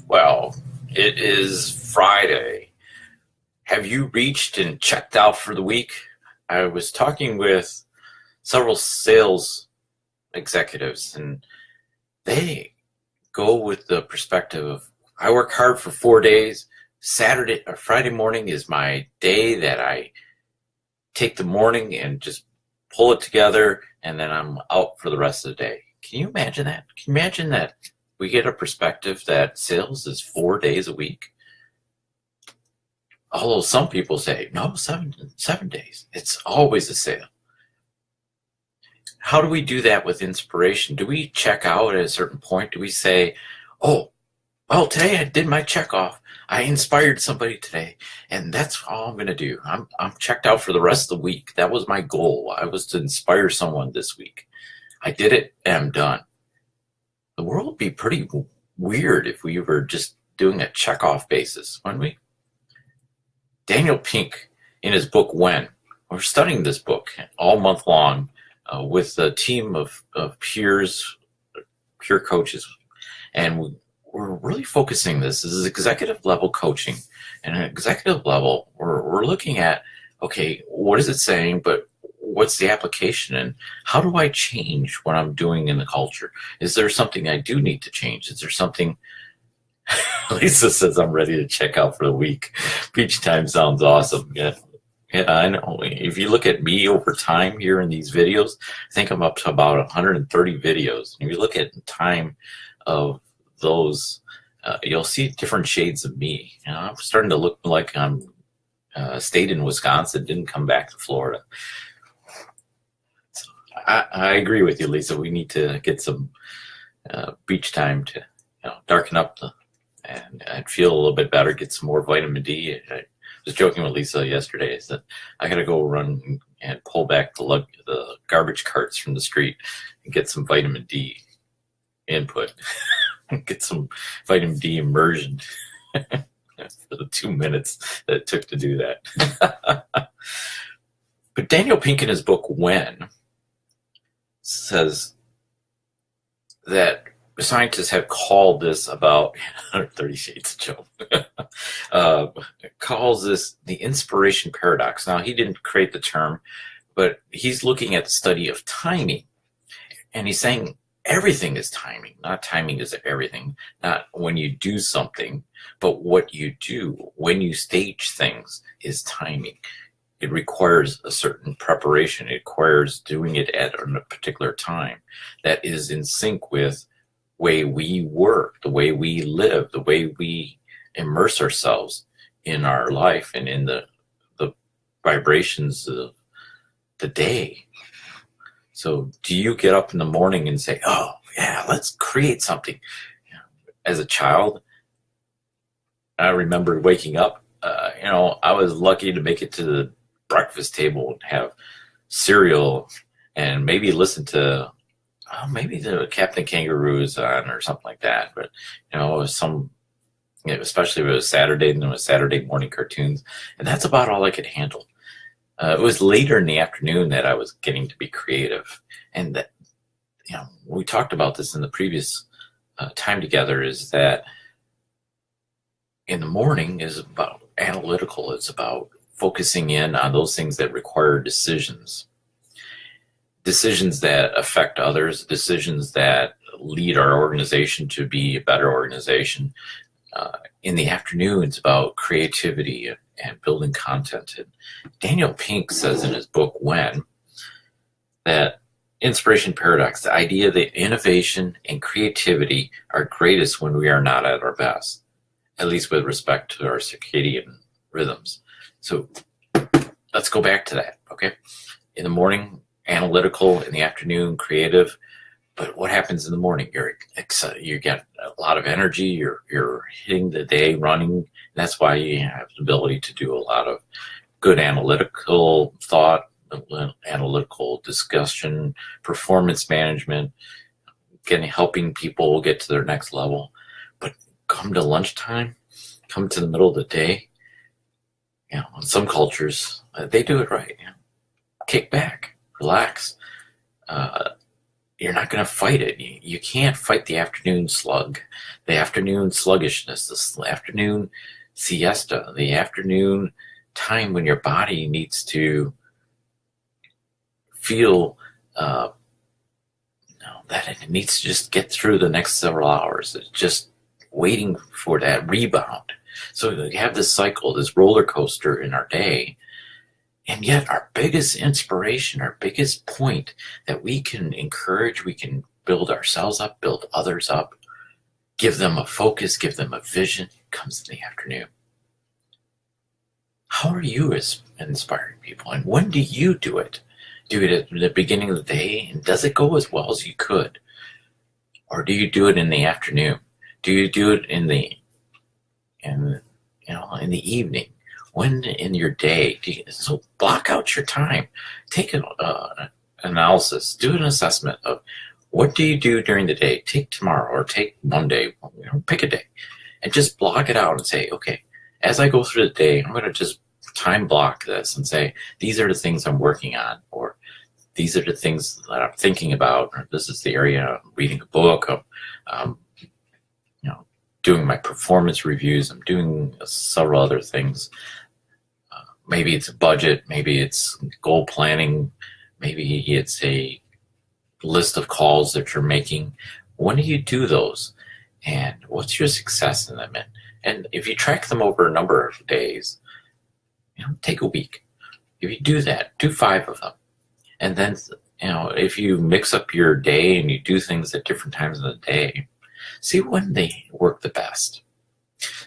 Well, it is Friday. Have you reached and checked out for the week? I was talking with several sales executives, and they go with the perspective of I work hard for 4 days. Saturday or Friday morning is my day that I take the morning and just pull it together, and then I'm out for the rest of the day. Can you imagine that? Can you imagine that we get a perspective that sales is 4 days a week? Although some people say, no, seven days. It's always a sale. How do we do that with inspiration? Do we check out at a certain point? Do we say, oh, well, today I did my check off. I inspired somebody today, and that's all I'm going to do. I'm checked out for the rest of the week. That was my goal. I was to inspire someone this week. I did it, and I'm done. The world would be pretty weird if we were just doing a check-off basis, wouldn't we? Daniel Pink, in his book, When, we're studying this book all month long with a team of peers, peer coaches, and we're really focusing this. This is executive level coaching. And at executive level, we're looking at, okay, what is it saying, but what's the application, and how do I change what I'm doing in the culture? Is there something I do need to change? Is there something... Lisa says I'm ready to check out for the week. Beach time sounds awesome. Yeah, I know. If you look at me over time here in these videos, I think I'm up to about 130 videos. If you look at the time of those, you'll see different shades of me. You know, I'm starting to look like I'm stayed in Wisconsin, didn't come back to Florida. So I agree with you, Lisa. We need to get some beach time to darken up and I'd feel a little bit better, get some more vitamin D. I was joking with Lisa yesterday. I said, I got to go run and pull back the garbage carts from the street and get some vitamin D input. Get some vitamin D immersion for the 2 minutes that it took to do that. But Daniel Pink in his book, When, says that scientists have called this about 130 Shades of Joe. Calls this the inspiration paradox. Now, he didn't create the term, but he's looking at the study of timing. And he's saying everything is timing. Not timing is everything. Not when you do something, but what you do when you stage things is timing. It requires a certain preparation. It requires doing it at a particular time that is in sync with way we work, the way we live, the way we immerse ourselves in our life and in the vibrations of the day. So do you get up in the morning and say, oh, yeah, let's create something? As a child, I remember waking up, I was lucky to make it to the breakfast table and have cereal and maybe listen to maybe the Captain Kangaroo's on or something like that. But, it was especially if it was Saturday, and it was Saturday morning cartoons. And that's about all I could handle. It was later in the afternoon that I was getting to be creative. And that, we talked about this in the previous time together, is that in the morning is about analytical. It's about focusing in on those things that require decisions that affect others, decisions that lead our organization to be a better organization. In the afternoon, it's about creativity and building content. And Daniel Pink says in his book, When, that inspiration paradox, the idea that innovation and creativity are greatest when we are not at our best, at least with respect to our circadian rhythms. So let's go back to that, okay? In the morning, analytical, in the afternoon, creative. But what happens in the morning? You're excited, you get a lot of energy, you're hitting the day running. That's why you have the ability to do a lot of good analytical thought, analytical discussion, performance management, helping people get to their next level. But come to lunchtime, come to the middle of the day, in some cultures, they do it right. Kick back, relax, you're not going to fight it. You can't fight the afternoon slug, the afternoon sluggishness, the afternoon siesta, the afternoon time when your body needs to feel that it needs to just get through the next several hours. It's just waiting for that rebound. So we have this cycle, this roller coaster in our day. And yet our biggest inspiration, our biggest point that we can encourage, we can build ourselves up, build others up, give them a focus, give them a vision, comes in the afternoon. How are you as inspiring people? And when do you do it? Do it at the beginning of the day? And does it go as well as you could? Or do you do it in the afternoon? Do you do it in the evening? When in your day? So block out your time. Take an analysis. Do an assessment of what do you do during the day. Take tomorrow or take Monday. Pick a day. And just block it out and say, okay, as I go through the day, I'm going to just time block this and say, these are the things I'm working on, or these are the things that I'm thinking about, or this is the area I'm reading a book, I'm doing my performance reviews, I'm doing several other things. Maybe it's a budget, maybe it's goal planning, maybe it's a list of calls that you're making. When do you do those? And what's your success in them? And if you track them over a number of days, take a week. If you do that, do 5 of them. And then, if you mix up your day and you do things at different times of the day, see when they work the best.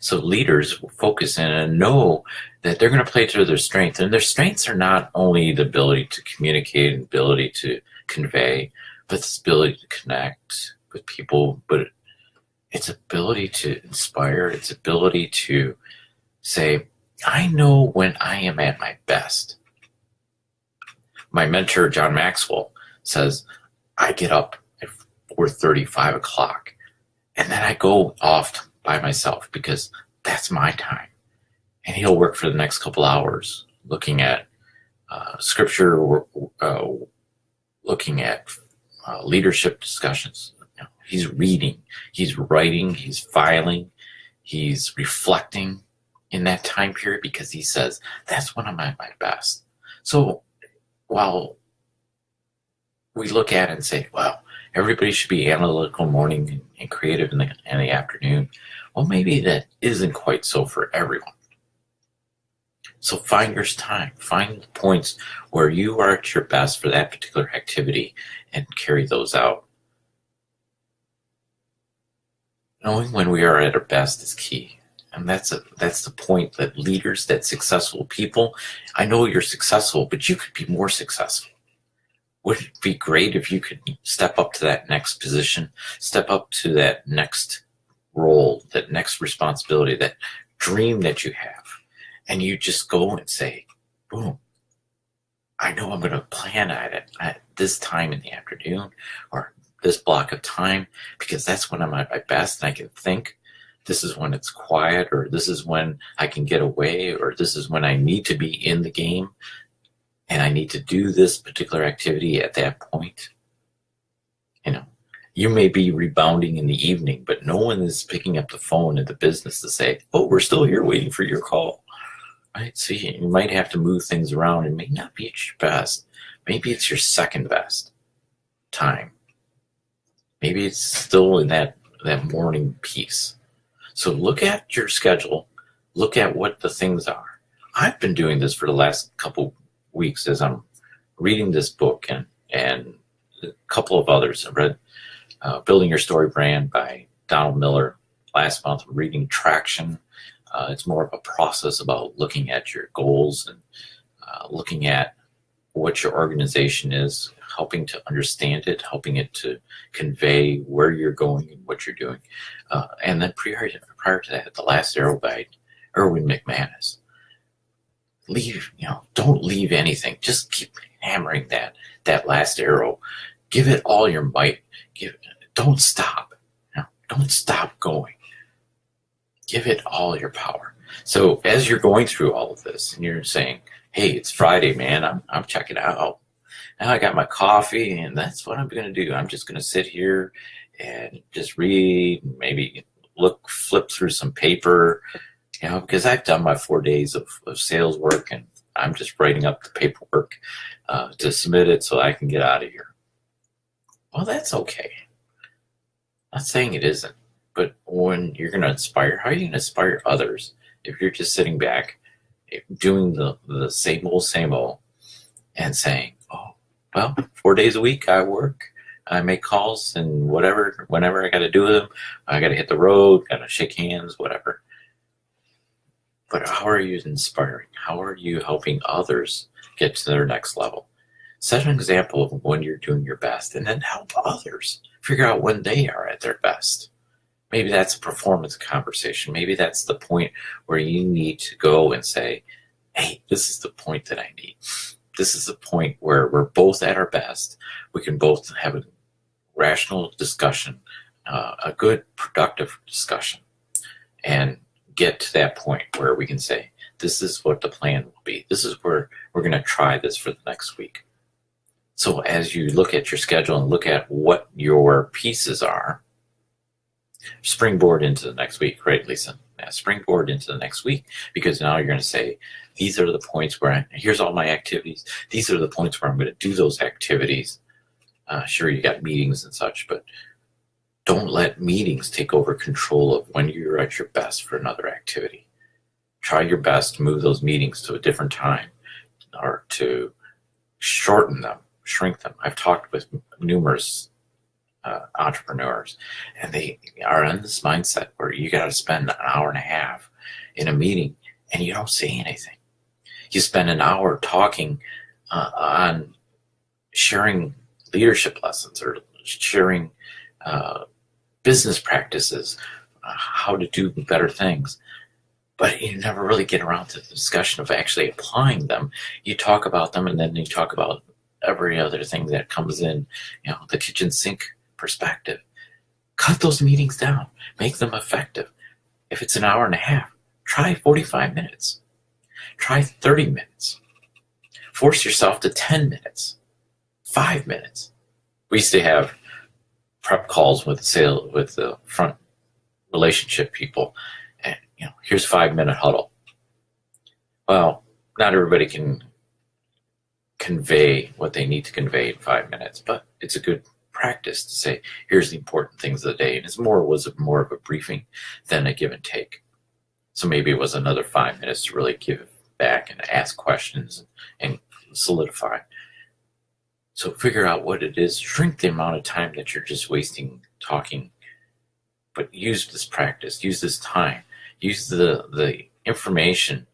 So leaders will focus in and know that they're going to play to their strengths. And their strengths are not only the ability to communicate and ability to convey, but it's ability to connect with people, but it's ability to inspire, it's ability to say, I know when I am at my best. My mentor, John Maxwell, says, I get up at 4:30, 5 o'clock, and then I go off by myself because that's my time. And he'll work for the next couple hours looking at scripture, looking at leadership discussions. He's reading, he's writing, he's filing, he's reflecting in that time period because he says, that's when I'm at my best. So while we look at it and say, well, everybody should be analytical morning and creative in the afternoon, well, maybe that isn't quite so for everyone. So find your time, find the points where you are at your best for that particular activity and carry those out. Knowing when we are at our best is key. And that's the point that leaders, that successful people, I know you're successful, but you could be more successful. Wouldn't it be great if you could step up to that next position, step up to that next role, that next responsibility, that dream that you have, and you just go and say, boom, I know I'm going to plan at it at this time in the afternoon or this block of time because that's when I'm at my best and I can think. This is when it's quiet, or this is when I can get away, or this is when I need to be in the game and I need to do this particular activity at that point. You may be rebounding in the evening, but no one is picking up the phone at the business to say, oh, we're still here waiting for your call. Right? So you might have to move things around. It may not be at your best. Maybe it's your second best time. Maybe it's still in that morning piece. So look at your schedule, look at what the things are. I've been doing this for the last couple weeks as I'm reading this book and a couple of others. I read Building Your Story Brand by Donald Miller last month. I'm reading Traction. It's more of a process about looking at your goals and looking at what your organization is, helping to understand it, helping it to convey where you're going and what you're doing. And then prior to that, The Last Arrow by Erwin McManus. Don't leave anything. Just keep hammering that last arrow. Give it all your might. Don't stop. Don't stop going. Give it all your power. So as you're going through all of this and you're saying, hey, it's Friday, man, I'm checking out. Now I got my coffee, and that's what I'm going to do. I'm just going to sit here and just read, maybe flip through some paper, because I've done my 4 days of sales work, and I'm just writing up the paperwork to submit it so I can get out of here. Well, that's okay. Not saying it isn't, but when you're going to inspire, how are you going to inspire others if you're just sitting back doing the same old, and saying, oh, well, 4 days a week I work, I make calls, and whenever I got to do them, I got to hit the road, got to shake hands, whatever. But how are you inspiring? How are you helping others get to their next level? Set an example of when you're doing your best, and then help others figure out when they are at their best. Maybe that's a performance conversation. Maybe that's the point where you need to go and say, hey, this is the point that I need. This is the point where we're both at our best. We can both have a rational discussion, a good, productive discussion, and get to that point where we can say, this is what the plan will be. This is where we're going to try this for the next week. So as you look at your schedule and look at what your pieces are, springboard into the next week, right, Lisa? Yeah, springboard into the next week, because now you're going to say, these are the points where here's all my activities. These are the points where I'm going to do those activities. Sure, you got meetings and such, but don't let meetings take over control of when you're at your best for another activity. Try your best to move those meetings to a different time or to shorten them, shrink them. I've talked with numerous entrepreneurs, and they are in this mindset where you got to spend an hour and a half in a meeting and you don't say anything. You spend an hour talking on sharing leadership lessons or sharing business practices, how to do better things. But you never really get around to the discussion of actually applying them. You talk about them, and then you talk about every other thing that comes in, the kitchen sink perspective. Cut those meetings down. Make them effective. If it's an hour and a half, try 45 minutes. Try 30 minutes. Force yourself to 10 minutes. 5 minutes. We used to have prep calls with the front relationship people, and here's 5-minute huddle. Well, not everybody can convey what they need to convey in 5 minutes, but it's a good practice to say, here's the important things of the day. And it was more of a briefing than a give and take. So maybe it was another 5 minutes to really give back and ask questions and solidify. So figure out what it is, shrink the amount of time that you're just wasting talking, but use this practice, use this time, use the information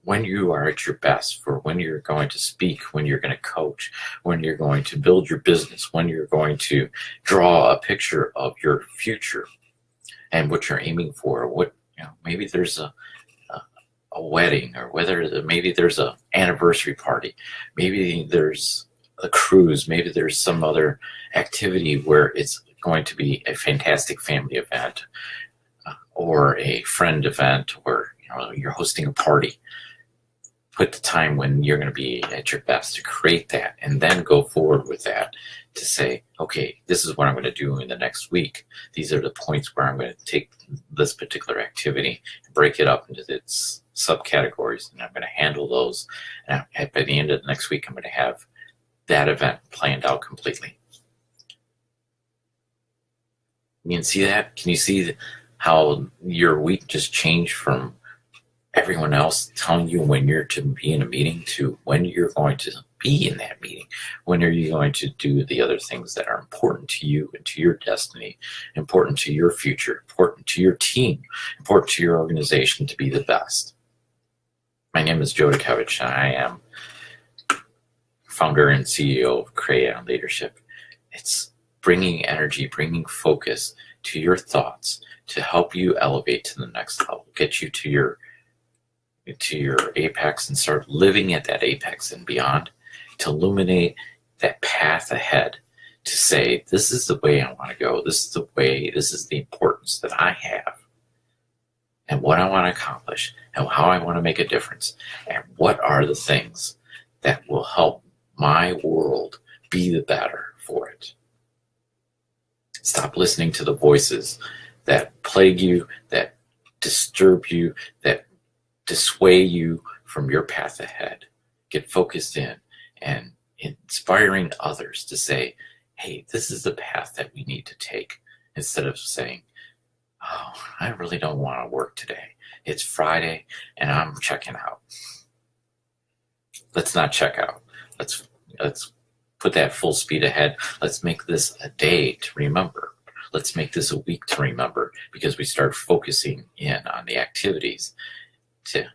when you are at your best, for when you're going to speak, when you're going to coach, when you're going to build your business, when you're going to draw a picture of your future and what you're aiming for. Maybe there's a wedding, or maybe there's an anniversary party, maybe there's a cruise, maybe there's some other activity where it's going to be a fantastic family event, or a friend event, or you're hosting a party. Put the time when you're going to be at your best to create that, and then go forward with that to say, okay, this is what I'm going to do in the next week. These are the points where I'm going to take this particular activity and break it up into its subcategories, and I'm going to handle those. And by the end of the next week, I'm going to have that event planned out completely. You can see that? Can you see how your week just changed from everyone else telling you when you're to be in a meeting to when you're going to be in that meeting? When are you going to do the other things that are important to you and to your destiny, important to your future, important to your team, important to your organization to be the best? My name is Joe Dutkiewicz, and I am founder and CEO of Crayon Leadership. It's bringing energy, bringing focus to your thoughts to help you elevate to the next level, get you to your apex and start living at that apex and beyond, to illuminate that path ahead, to say, this is the way I want to go, this is the importance that I have, and what I want to accomplish, and how I want to make a difference, and what are the things that will help my world be the better for it. Stop listening to the voices that plague you, that disturb you, that dissuade you from your path ahead. Get focused in and inspiring others to say, hey, this is the path that we need to take, instead of saying, oh, I really don't want to work today. It's Friday and I'm checking out. Let's not check out. Let's put that full speed ahead. Let's make this a day to remember. Let's make this a week to remember, because we start focusing in on the activities to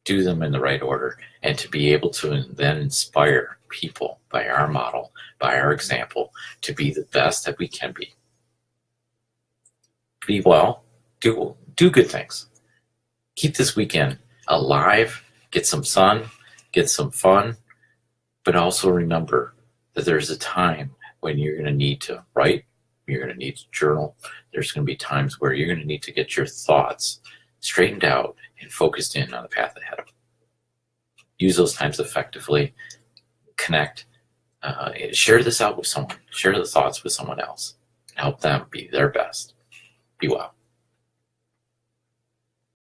do them in the right order, and to be able to then inspire people by our model, by our example, to be the best that we can be. Be well, do good things. Keep this weekend alive, get some sun, get some fun, but also remember that there's a time when you're going to need to write, you're going to need to journal. There's going to be times where you're going to need to get your thoughts straightened out and focused in on the path ahead. Use those times effectively. Connect. Share this out with someone. Share the thoughts with someone else. Help them be their best. Be well.